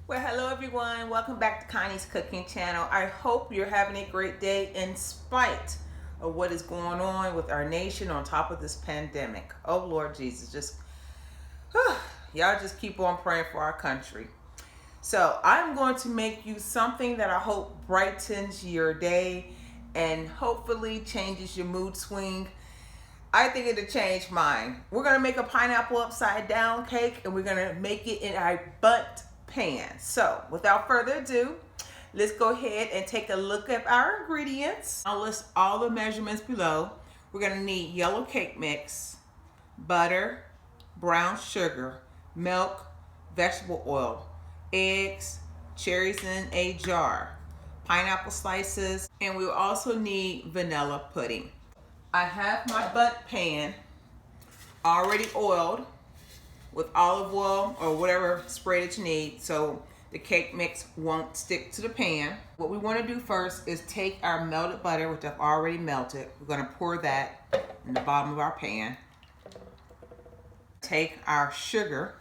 Well, hello everyone. Welcome back to Connie's Cooking Channel. I hope you're having a great day in spite of what is going on with our nation on top of this pandemic. Oh Lord Jesus, y'all just keep on praying for our country. So I'm going to make you something that I hope brightens your day and hopefully changes your mood swing. I think it'll change mine. We're gonna make a pineapple upside down cake and we're gonna make it in a bundt pan. So without further ado, let's go ahead and take a look at our ingredients. I'll list all the measurements below. We're gonna need yellow cake mix, butter, brown sugar, milk, vegetable oil, eggs, cherries in a jar, pineapple slices, and we'll also need vanilla pudding. I have my bundt pan already oiled with olive oil or whatever spray that you need so the cake mix won't stick to the pan. What we want to do first is take our melted butter, which I've already melted. We're going to pour that in the bottom of our pan. Take our sugar.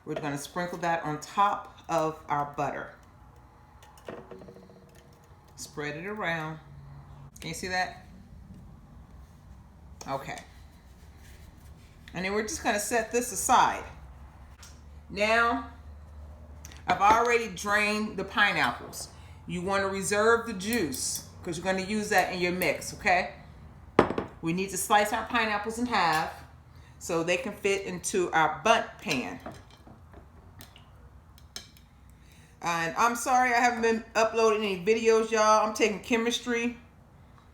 We're going to sprinkle that on top of our butter. Spread it around. Can you see that? Okay. And then we're just going to set this aside. Now, I've already drained the pineapples. You want to reserve the juice because you're going to use that in your mix, okay? We need to slice our pineapples in half so they can fit into our bundt pan. And I'm sorry I haven't been uploading any videos, y'all. I'm taking chemistry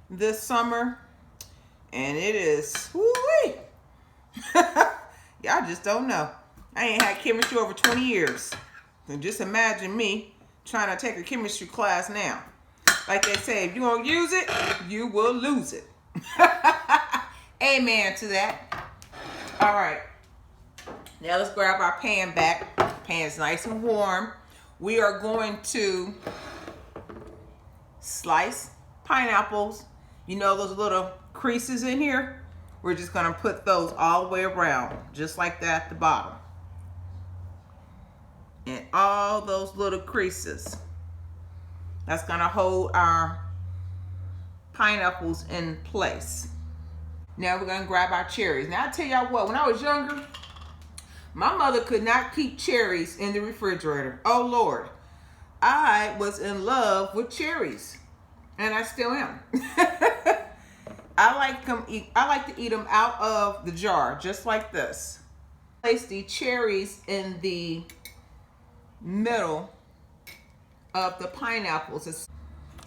this summer, and it is, woo-wee. Y'all just don't know. I ain't had chemistry over 20 years. And just imagine me trying to take a chemistry class now. Like they say, if you don't use it, you will lose it. Amen to that. All right. Now let's grab our pan back. The pan is nice and warm. We are going to slice pineapples. You know those little creases in here? We're just going to put those all the way around, just like that at the bottom. And all those little creases. That's going to hold our pineapples in place. Now we're going to grab our cherries. Now I tell y'all what, when I was younger, my mother could not keep cherries in the refrigerator. Oh Lord. I was in love with cherries. And I still am. I like to eat them out of the jar, just like this. Place the cherries in the middle of the pineapples.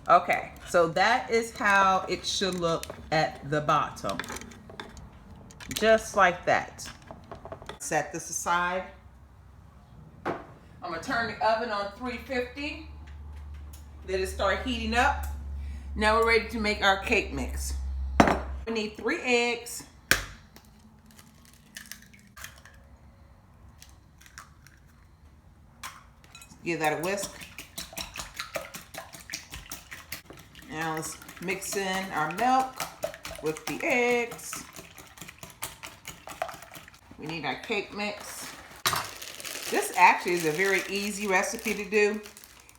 Okay, so that is how it should look at the bottom. Just like that. Set this aside. I'm gonna turn the oven on 350. Let it start heating up. Now we're ready to make our cake mix. We need 3 eggs. Give that a whisk. Now let's mix in our milk with the eggs. We need our cake mix. This actually is a very easy recipe to do.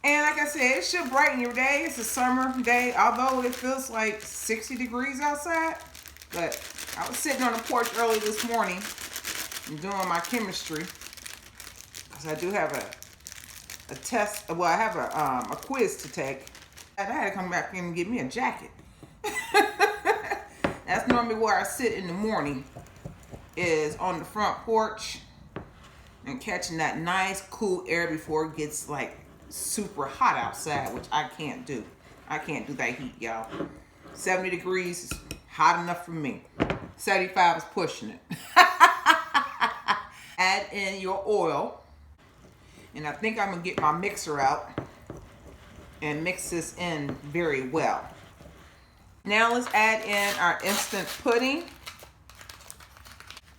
And like I said, it should brighten your day. It's a summer day, although it feels like 60 degrees outside. But I was sitting on the porch early this morning and doing my chemistry. Because I do have a test, well, I have a quiz to take. And I had to come back in and get me a jacket. That's normally where I sit in the morning, is on the front porch and catching that nice cool air before it gets like super hot outside, which I can't do. I can't do that heat, y'all. 70 degrees is hot enough for me. 75 is pushing it. Add in your oil. And I think I'm gonna get my mixer out and mix this in very well. Now let's add in our instant pudding.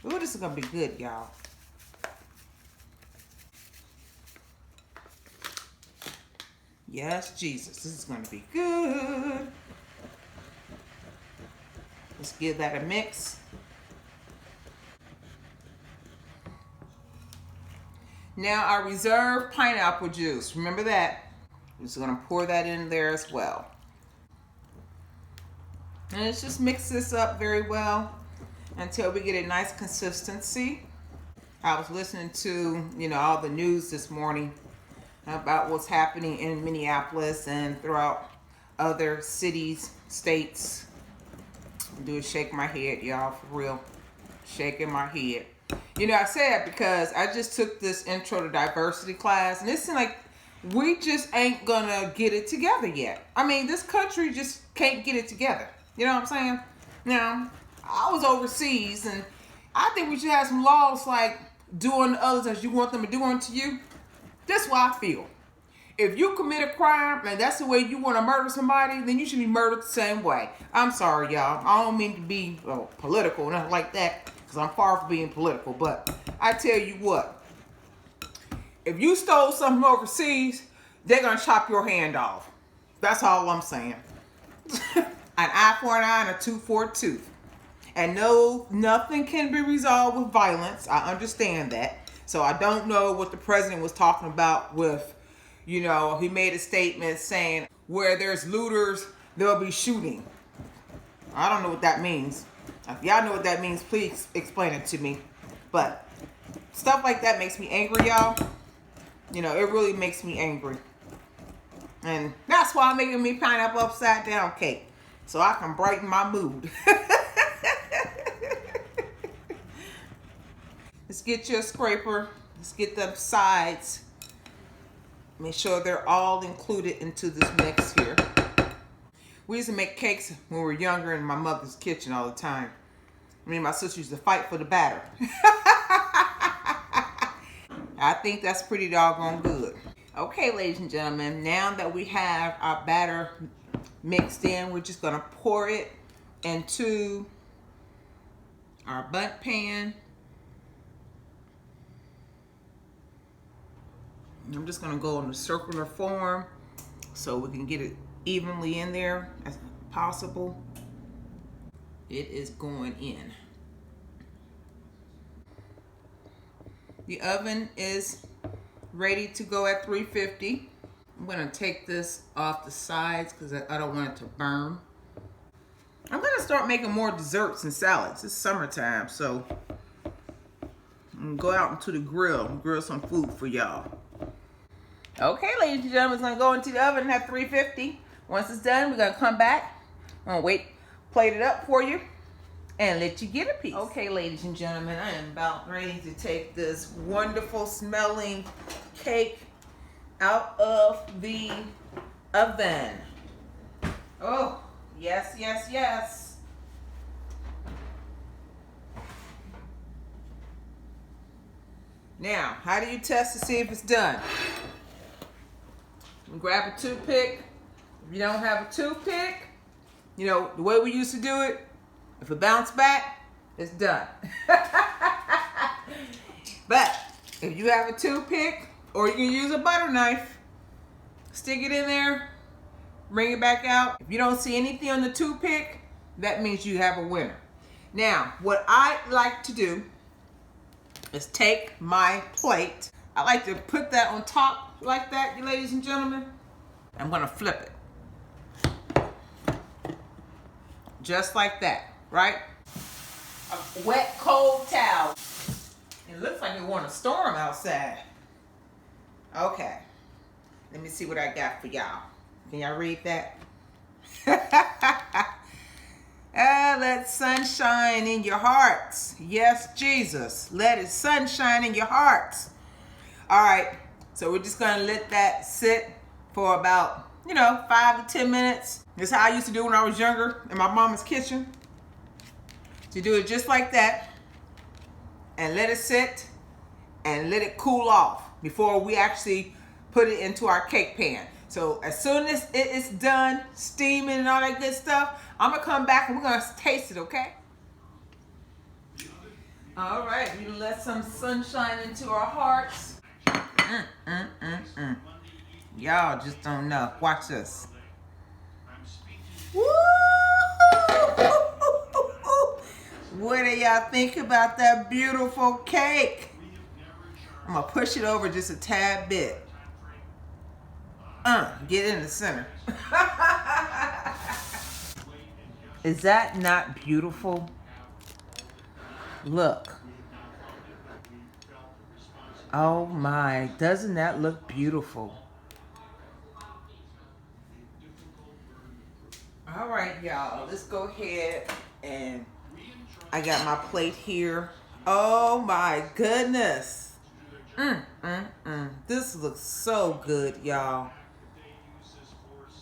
Ooh, this is gonna be good, y'all. Yes, Jesus, this is going to be good. Let's give that a mix. Now our reserved pineapple juice. Remember that. I'm just gonna pour that in there as well. And let's just mix this up very well until we get a nice consistency. I was listening to, all the news this morning about what's happening in Minneapolis and throughout other cities, states. I'm doing shake my head, y'all, for real. Shaking my head. I say that because I just took this intro to diversity class, and it seems like we just ain't gonna get it together yet. I mean, this country just can't get it together. You know what I'm saying? Now, I was overseas, and I think we should have some laws like do unto others as you want them to do unto you. That's what I feel. If you commit a crime and that's the way you want to murder somebody, then you should be murdered the same way. I'm sorry, y'all. I don't mean to be political or nothing like that, because I'm far from being political. But I tell you what, if you stole something overseas, they're going to chop your hand off. That's all I'm saying. An eye for an eye and a tooth for a tooth. And no, nothing can be resolved with violence. I understand that. So I don't know what the president was talking about with, he made a statement saying where there's looters, there'll be shooting. I don't know what that means. If y'all know what that means, please explain it to me. But stuff like that makes me angry, y'all. It really makes me angry. And that's why I'm making me pineapple upside down cake, so I can brighten my mood. Let's get you a scraper. Let's get the sides. Make sure they're all included into this mix here. We used to make cakes when we were younger in my mother's kitchen all the time. Me and my sister used to fight for the batter. I think that's pretty doggone good. Okay, ladies and gentlemen, now that we have our batter mixed in, we're just gonna pour it into our bundt pan. I'm just gonna go in a circular form so we can get it evenly in there as possible. It is going in. The oven is ready to go at 350. I'm gonna take this off the sides because I don't want it to burn. I'm gonna start making more desserts and salads. It's summertime, so I'm gonna go out into the grill some food for y'all. Okay, ladies and gentlemen, it's gonna go into the oven at 350. Once it's done, we're gonna come back. I'm gonna plate it up for you, and let you get a piece. Okay, ladies and gentlemen, I am about ready to take this wonderful smelling cake out of the oven. Oh, yes, yes, yes. Now, how do you test to see if it's done? You grab a toothpick. If you don't have a toothpick, the way we used to do it, if it bounced back, it's done. But if you have a toothpick, or you can use a butter knife, stick it in there, bring it back out. If you don't see anything on the toothpick, that means you have a winner. Now, what I like to do is take my plate. I like to put that on top like that, ladies and gentlemen. I'm gonna flip it. Just like that, right? A wet, cold towel. It looks like it want a storm outside. Okay. Let me see what I got for y'all. Can y'all read that? Let sunshine in your hearts. Yes, Jesus. Let it sunshine in your hearts. All right. So we're just going to let that sit for about, 5 to 10 minutes. This is how I used to do when I was younger in my mama's kitchen. To do it just like that. And let it sit and let it cool off before we actually put it into our cake pan. So as soon as it is done steaming and all that good stuff, I'm gonna come back and we're gonna taste it, okay? All right, we let some sunshine into our hearts. Y'all just don't know. Watch this. Woo! What do y'all think about that beautiful cake? I'm gonna push it over just a tad bit. Get in the center. Is that not beautiful? Look. Oh my, doesn't that look beautiful? All right, y'all, let's go ahead and I got my plate here. Oh my goodness. This looks so good, y'all.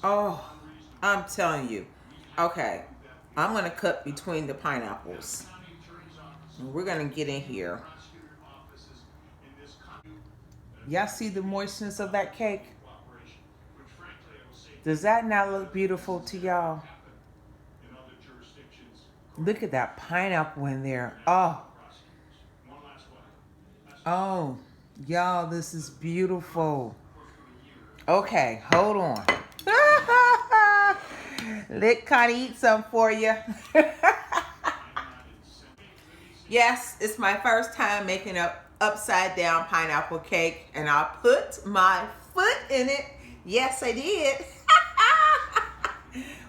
Oh, I'm telling you. Okay, I'm gonna cut between the pineapples. We're gonna get in here. Y'all see the moistness of that cake? Does that not look beautiful to y'all? Look at that pineapple in there. Oh, y'all, this is beautiful. Okay, hold on. Let Connie eat some for you. Yes, it's my first time making an upside down pineapple cake, and I put my foot in it. Yes, I did.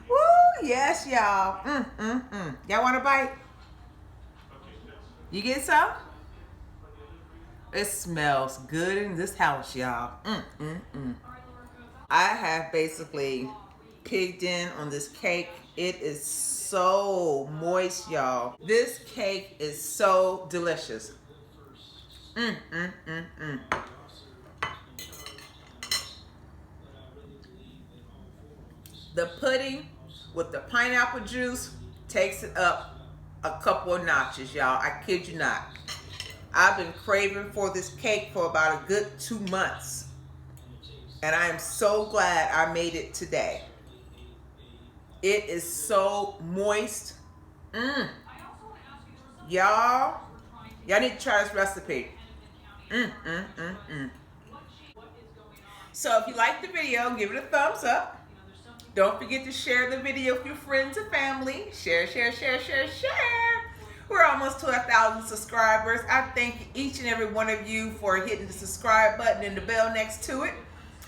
Woo, yes, y'all. Y'all want a bite? You get some? It smells good in this house, y'all. I have basically pigged in on this cake. It is so moist, y'all. This cake is so delicious. The pudding with the pineapple juice takes it up a couple of notches, y'all. I kid you not. I've been craving for this cake for about a good 2 months. And I am so glad I made it today. It is so moist. Y'all need to try this recipe. So if you like the video, give it a thumbs up. Don't forget to share the video with your friends and family. Share. We're almost to 1,000 subscribers. I thank each and every one of you for hitting the subscribe button and the bell next to it,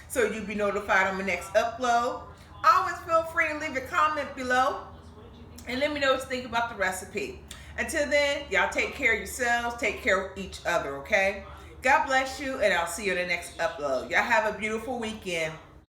so you'll be notified on my next upload. Always feel free to leave a comment below and let me know what you think about the recipe. Until then, y'all take care of yourselves, take care of each other, okay? God bless you, and I'll see you in the next upload. Y'all have a beautiful weekend.